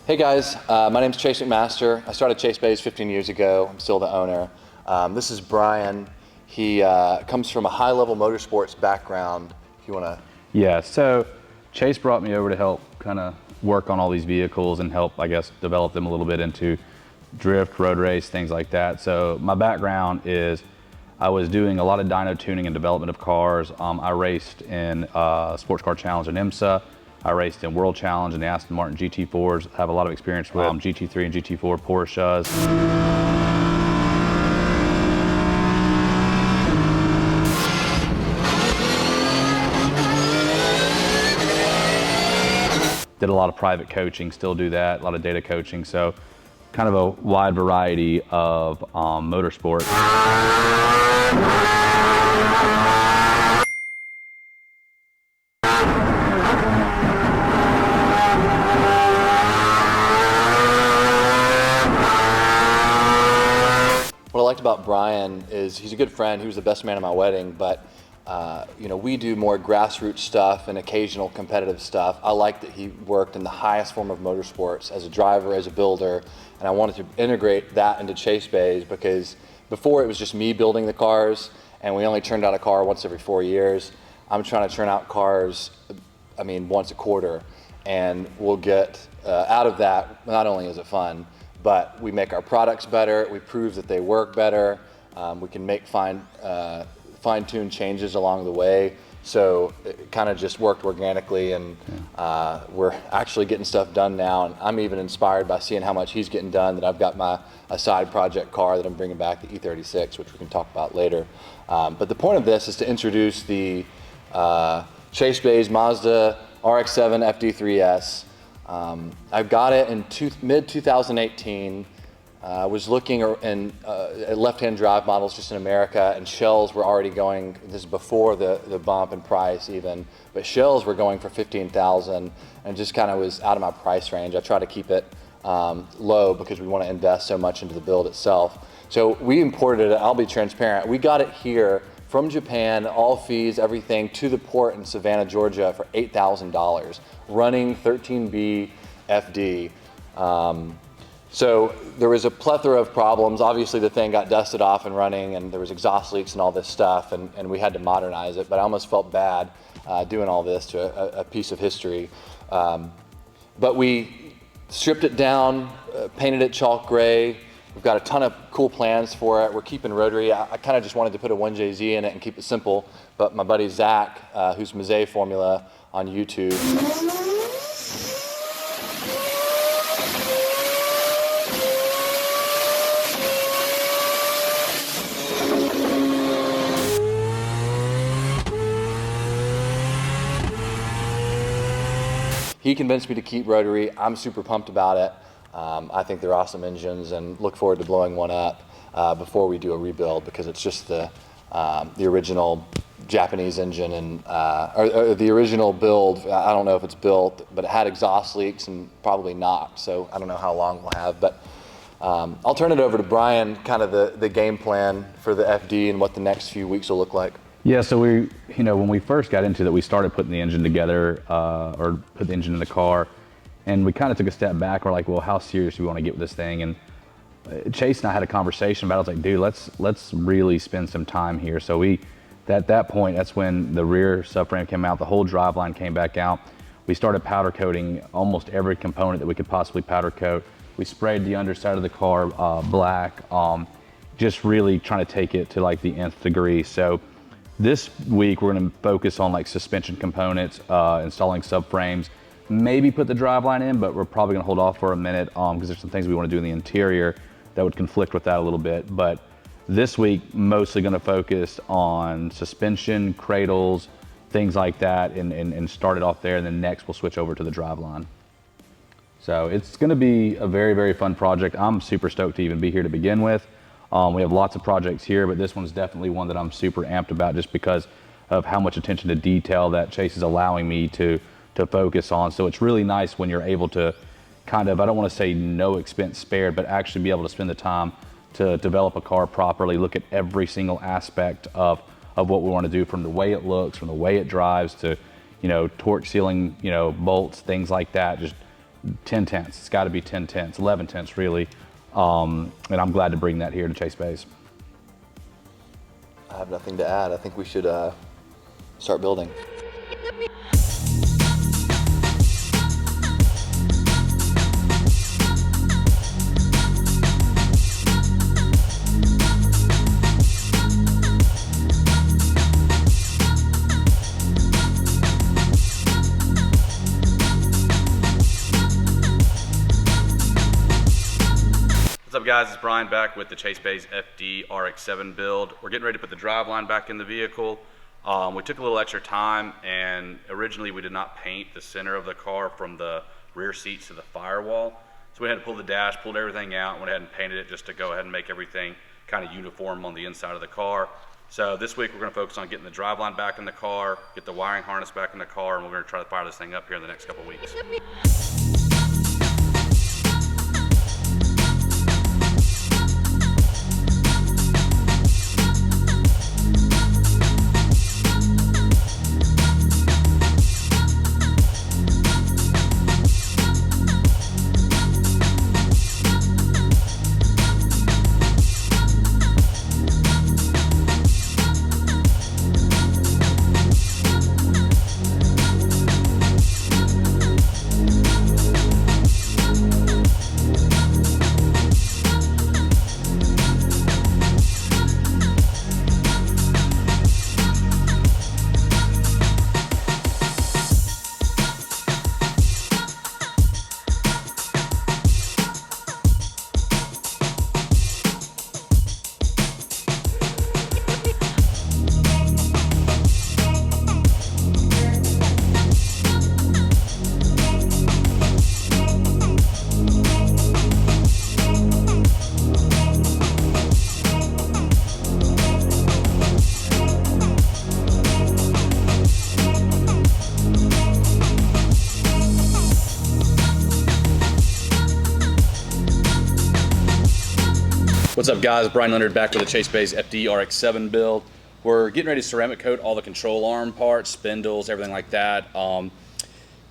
Hey guys, my name's Chase McMaster. I started Chase Bays 15 years ago. I'm still the owner. This is Bryan. He comes from a high-level motorsports background. If you want to... Yeah, so Chase brought me over to help kind of work on all these vehicles and help, I guess, develop them a little bit into drift, road race, things like that. So my background is I was doing a lot of dyno tuning and development of cars. I raced in Sports Car Challenge in IMSA. I raced in World Challenge and the Aston Martin GT4s. I have a lot of experience with GT3 and GT4 Porsches. Did a lot of private coaching, still do that, a lot of data coaching. So kind of a wide variety of motorsport. What I liked about Bryan is he's a good friend. He was the best man at my wedding, but you know, we do more grassroots stuff and occasional competitive stuff. I like that he worked in the highest form of motorsports as a driver, as a builder, and I wanted to integrate that into Chase Bays because before it was just me building the cars and we only turned out a car once every 4 years. I'm trying to turn out cars, I mean, once a quarter, and we'll get out of that, not only is it fun, but we make our products better, we prove that they work better, we can make fine-tune changes along the way. So it kind of just worked organically, and we're actually getting stuff done now. And I'm even inspired by seeing how much he's getting done, that I've got a side project car that I'm bringing back, the E36, which we can talk about later. But the point of this is to introduce the Chase Bays Mazda RX-7 FD3S. I got it in mid-2018. I was looking at left-hand drive models just in America, and shells were already going, this is before the bump in price even, but shells were going for $15,000 and just kind of was out of my price range. I try to keep it low because we want to invest so much into the build itself. So we imported it, I'll be transparent, we got it here from Japan, all fees, everything, to the port in Savannah, Georgia for $8,000, running 13B FD. So there was a plethora of problems. Obviously the thing got dusted off and running, and there was exhaust leaks and all this stuff, and we had to modernize it, but I almost felt bad doing all this to a piece of history. But we stripped it down, painted it chalk gray. We've got a ton of cool plans for it. We're keeping rotary. I kind of just wanted to put a 1JZ in it and keep it simple, but my buddy Zach, who's Mazet Formula on YouTube, he convinced me to keep rotary. I'm super pumped about it. I think they're awesome engines and look forward to blowing one up before we do a rebuild, because it's just the original Japanese engine and or the original build. I don't know if it's built, but it had exhaust leaks and probably not. So I don't know how long we'll have, but I'll turn it over to Bryan, kind of the game plan for the FD and what the next few weeks will look like. Yeah, so we, you know, when we first got into that, we started putting the engine together, or put the engine in the car, and we kind of took a step back. We're like, well, how serious do we want to get with this thing? And Chase and I had a conversation about it. I was like, dude, let's really spend some time here. So at that point, that's when the rear subframe came out, the whole driveline came back out. We started powder coating almost every component that we could possibly powder coat. We sprayed the underside of the car black, just really trying to take it to like the nth degree. So this week, we're gonna focus on like suspension components, installing subframes, maybe put the driveline in, but we're probably gonna hold off for a minute because there's some things we wanna do in the interior that would conflict with that a little bit. But this week, mostly gonna focus on suspension, cradles, things like that, and start it off there, and then next we'll switch over to the driveline. So it's gonna be a very, very fun project. I'm super stoked to even be here to begin with. We have lots of projects here, but this one's definitely one that I'm super amped about just because of how much attention to detail that Chase is allowing me to focus on. So it's really nice when you're able to kind of, I don't want to say no expense spared, but actually be able to spend the time to develop a car properly, look at every single aspect of what we want to do, from the way it looks, from the way it drives, to, you know, torque sealing, you know, bolts, things like that. Just 10 tenths. It's got to be 10 tenths, 11 tenths really. And I'm glad to bring that here to Chase Bays. I have nothing to add. I think we should start building. What's up guys, it's Bryan back with the Chase Bays RX-7 build. We're getting ready to put the driveline back in the vehicle. We took a little extra time, and originally we did not paint the center of the car from the rear seats to the firewall. So we had to pull the dash, pulled everything out, went ahead and painted it just to go ahead and make everything kind of uniform on the inside of the car. So this week we're going to focus on getting the driveline back in the car, get the wiring harness back in the car, and we're going to try to fire this thing up here in the next couple of weeks. What's up guys, Bryan Leonard back with the Chase Bays RX-7 build. We're getting ready to ceramic coat all the control arm parts, spindles, everything like that.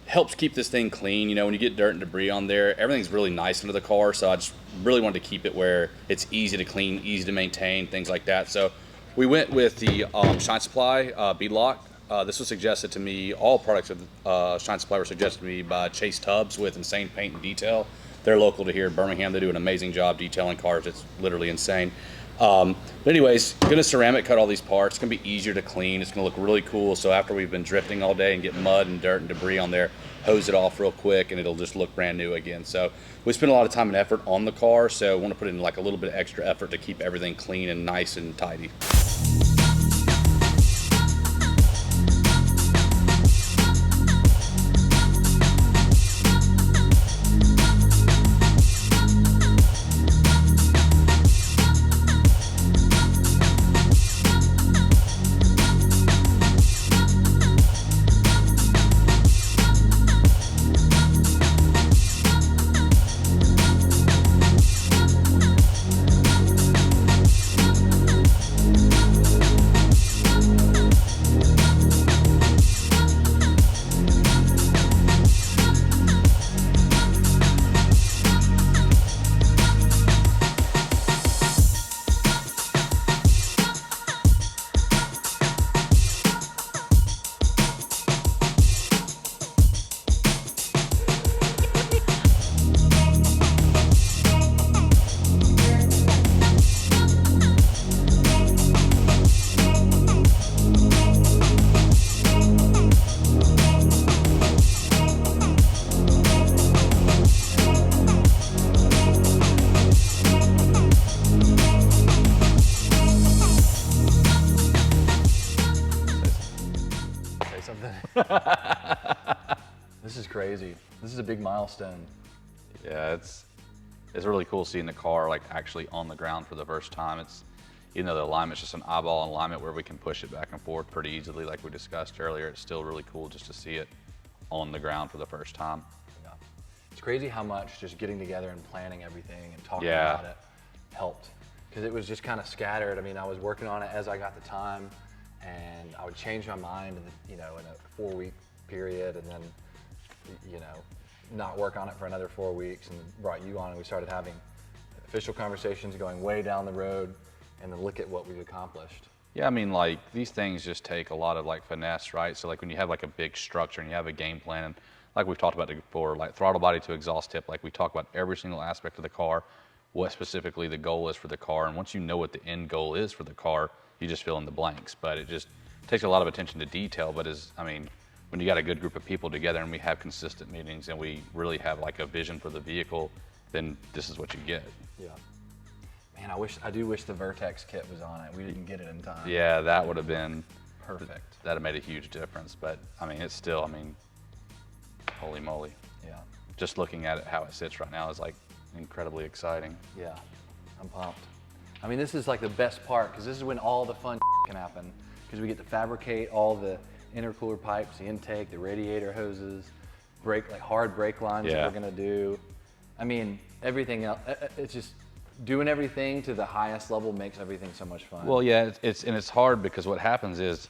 Helps keep this thing clean. You know, when you get dirt and debris on there, everything's really nice under the car, so I just really wanted to keep it where it's easy to clean, easy to maintain, things like that. So we went with the Shine Supply beadlock. This was suggested to me, all products of Shine Supply were suggested to me by Chase Tubbs with Insane Paint and Detail. They're local to here in Birmingham. They do an amazing job detailing cars. It's literally insane. But anyways, gonna ceramic cut all these parts. It's gonna be easier to clean. It's gonna look really cool. So after we've been drifting all day and get mud and dirt and debris on there, hose it off real quick and it'll just look brand new again. So we spent a lot of time and effort on the car. So I want to put in like a little bit of extra effort to keep everything clean and nice and tidy. This is crazy. This is a big milestone. Yeah, it's really cool seeing the car like actually on the ground for the first time. It's, even though the alignment's just an eyeball alignment where we can push it back and forth pretty easily like we discussed earlier, it's still really cool just to see it on the ground for the first time. Yeah. It's crazy how much just getting together and planning everything and talking Yeah. about it helped. Because it was just kind of scattered. I mean, I was working on it as I got the time, and I would change my mind in, in a 4-week period, and then, not work on it for another 4 weeks and brought you on, and we started having official conversations going way down the road, and then look at what we've accomplished. Yeah, I mean, like, these things just take a lot of, like, finesse, right? So, like, when you have, like, a big structure and you have a game plan, and like we've talked about before, like, throttle body to exhaust tip, like, we talk about every single aspect of the car, what specifically the goal is for the car, and once you know what the end goal is for the car, you just fill in the blanks. But it just takes a lot of attention to detail, but when you got a good group of people together and we have consistent meetings and we really have, like, a vision for the vehicle, then this is what you get. Yeah. Man, I do wish the Vertex kit was on it. We didn't get it in time. Yeah, that would have been Perfect. That'd have made a huge difference. But I mean, it's still, holy moly. Yeah. Just looking at it, how it sits right now is like incredibly exciting. Yeah, I'm pumped. I mean, this is like the best part, because this is when all the fun can happen, because we get to fabricate all the intercooler pipes, the intake, the radiator hoses, hard brake lines that we're gonna do. I mean, everything else, it's just doing everything to the highest level makes everything so much fun. Well, yeah, it's hard because what happens is,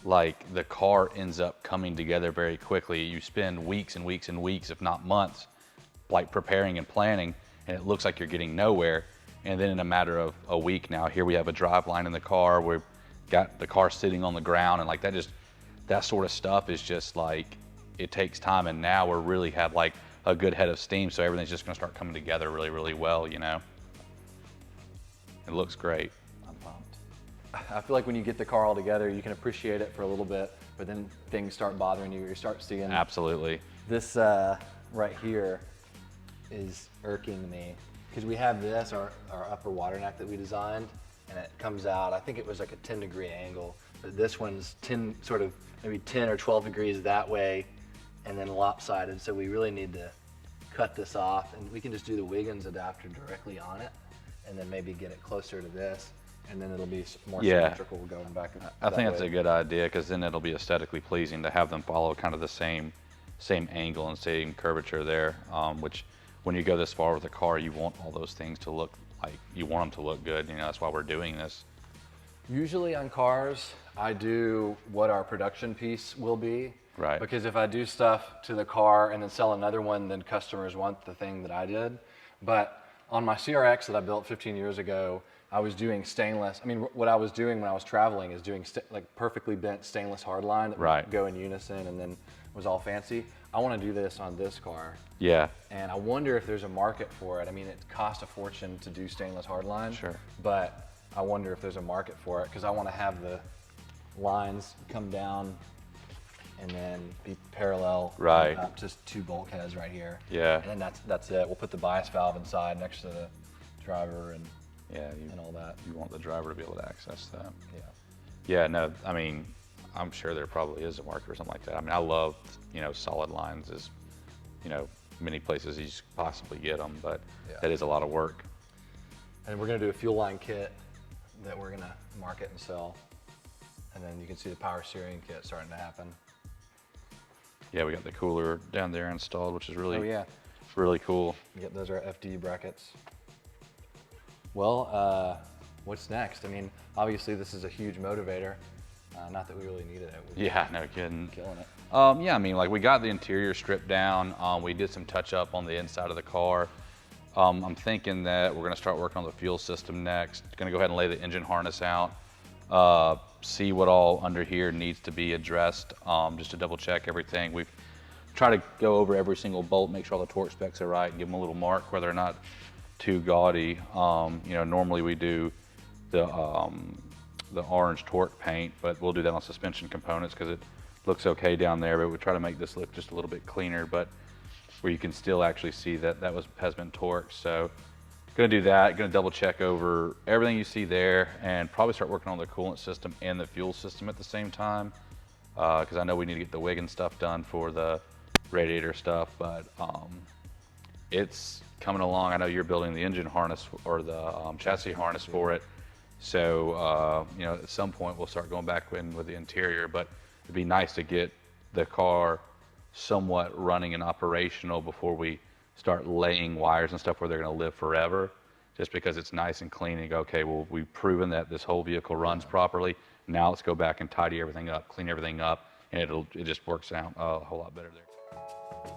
like, the car ends up coming together very quickly. You spend weeks and weeks and weeks, if not months, like preparing and planning, and it looks like you're getting nowhere. And then in a matter of a week now, here we have a drive line in the car. We've got the car sitting on the ground, and like that sort of stuff is just like, it takes time. And now we really have like a good head of steam, so everything's just gonna start coming together really, really well, you know? It looks great. I'm pumped. I feel like when you get the car all together, you can appreciate it for a little bit, but then things start bothering you. You start seeing Absolutely. this right here is irking me, because we have this, our upper water neck that we designed, and it comes out, I think it was like a 10-degree angle, but this one's maybe 10 or 12 degrees that way, and then lopsided, so we really need to cut this off, and we can just do the Wiggins adapter directly on it, and then maybe get it closer to this, and then it'll be more symmetrical going back. I think that's a good idea, because then it'll be aesthetically pleasing to have them follow kind of the same angle and same curvature there, which when you go this far with a car, you want all those things to look like, you want them to look good. You know, that's why we're doing this. Usually on cars, I do what our production piece will be. Right. Because if I do stuff to the car and then sell another one, then customers want the thing that I did. But on my CRX that I built 15 years ago, I was doing stainless. I mean, what I was doing when I was traveling is doing like perfectly bent stainless hardline that would go in unison and then was all fancy. I want to do this on this car. Yeah. And I wonder if there's a market for it. I mean, it costs a fortune to do stainless hardline. Sure. But I wonder if there's a market for it, because I want to have the lines come down and then be parallel. Right. Up just two bulkheads right here. Yeah. And then that's it. We'll put the bias valve inside next to the driver and all that. You want the driver to be able to access that. Yeah. Yeah, no, I mean, I'm sure there probably is a market or something like that. I mean, I love, solid lines as, many places you could possibly get them, but that is a lot of work. And we're going to do a fuel line kit that we're going to market and sell. And then you can see the power steering kit starting to happen. Yeah, we got the cooler down there installed, which is really, really cool. Yep, those are FD brackets. Well, what's next? I mean, obviously this is a huge motivator. Not that we really needed it. Yeah, no kidding. Killing it. Yeah, I mean, like, we got the interior stripped down. We did some touch up on the inside of the car. I'm thinking that we're gonna start working on the fuel system next. Gonna go ahead and lay the engine harness out. See what all under here needs to be addressed, just to double check everything. We've tried to go over every single bolt, make sure all the torque specs are right, give them a little mark where they're not too gaudy. Normally we do the orange torque paint, but we'll do that on suspension components because it looks okay down there, but we try to make this look just a little bit cleaner, but where you can still actually see that has been torqued. So gonna do that, gonna double check over everything you see there, and probably start working on the coolant system and the fuel system at the same time, because I know we need to get the Wiggins stuff done for the radiator stuff, but it's coming along. I know you're building the engine harness or the chassis harness for it. So, at some point we'll start going back in with the interior, but it'd be nice to get the car somewhat running and operational before we start laying wires and stuff where they're going to live forever, just because it's nice and clean and go, okay, well, we've proven that this whole vehicle runs properly. Now let's go back and tidy everything up, clean everything up, and it just works out a whole lot better there.